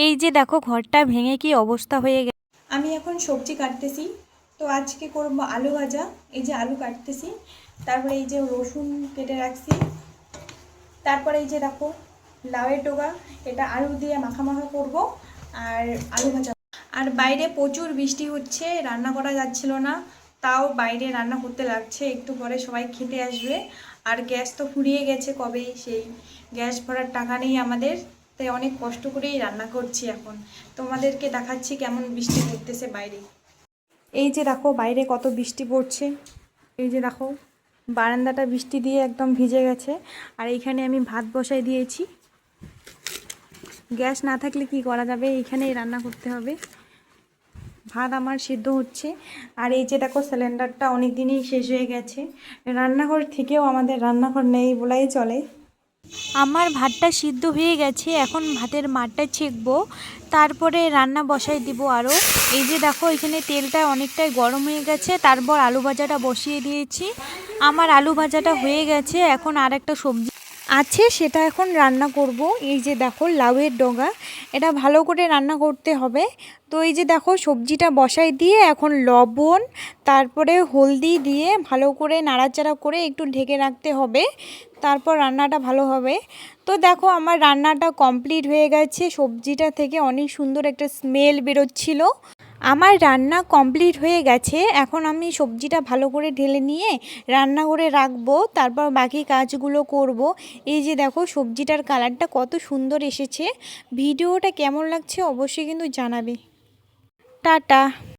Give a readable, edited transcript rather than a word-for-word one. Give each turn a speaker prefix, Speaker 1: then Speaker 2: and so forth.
Speaker 1: এই যে দেখো ঘরটা ভেঙে কি অবস্থা হয়ে গেছে।
Speaker 2: আমি এখন সবজি কাটতেছি। তো আজকে করব আলু ভাজা। এই যে আলু কাটতেছি, তারপরে এই যে রসুন কেটে রাখছি, তারপরে এই যে দেখো লাউয়ের ডগা, এটা আলু দিয়ে মাখা মাখা করব আর আলু ভাজা। আর বাইরে প্রচুর বৃষ্টি হচ্ছে, রান্না করা যাচ্ছিল না, তাও বাইরে রান্না করতে লাগছে। একটু পরে সবাই খেতে আসবে। আর গ্যাস তো ফুরিয়ে গেছে কবেই, সেই গ্যাস ভরার টাকা নেই আমাদের, তাই অনেক কষ্ট করেই রান্না করছি এখন। তোমাদেরকে দেখাচ্ছি কেমন বৃষ্টি পড়তেছে বাইরে। এই যে দেখো বাইরে কত বৃষ্টি পড়ছে। এই যে দেখো বারান্দাটা বৃষ্টি দিয়ে একদম ভিজে গেছে। আর এইখানে আমি ভাত বসাই দিয়েছি। গ্যাস না থাকলে কি করা যাবে, এইখানেই রান্না করতে হবে। ভাত আমার সিদ্ধ হচ্ছে। আর এই যে দেখো সিলিন্ডারটা অনেক দিনই শেষ হয়ে গেছে। রান্নাঘর থেকেও আমাদের রান্নাঘর নেই বলাই চলে।
Speaker 1: আমার ভাতটা সিদ্ধ হয়ে গেছে, এখন ভাতের মারটা ছেঁকবো, তারপরে রান্না বসাই দিব আরও। এই যে দেখো এখানে তেলটা অনেকটাই গরম হয়ে গেছে, তারপর আলু ভাজাটা বসিয়ে দিয়েছি। আমার আলু ভাজাটা হয়ে গেছে, এখন আর একটা সবজি আছে সেটা এখন রান্না করব। এই যে দেখো লাউয়ের ডগা, এটা ভালো করে রান্না করতে হবে। তো এই যে দেখো সবজিটা বসাই দিয়ে এখন লবণ তারপরে হলদি দিয়ে ভালো করে নাড়াচাড়া করে একটু ঢেকে রাখতে হবে, তারপর রান্নাটা ভালো হবে। তো দেখো আমার রান্নাটা কমপ্লিট হয়ে গেছে, সবজিটা থেকে অনেক সুন্দর একটা স্মেল বেরোচ্ছিল। আমার রান্না কমপ্লিট হয়ে গেছে, এখন আমি সবজিটা ভালো করে ঢেলে নিয়ে রান্না করে রাখবো, তারপর বাকি কাজগুলো করব। এই যে দেখো সবজিটার কালারটা কত সুন্দর এসেছে। ভিডিওটা কেমন লাগছে অবশ্যই কিন্তু জানাবে। টাটা।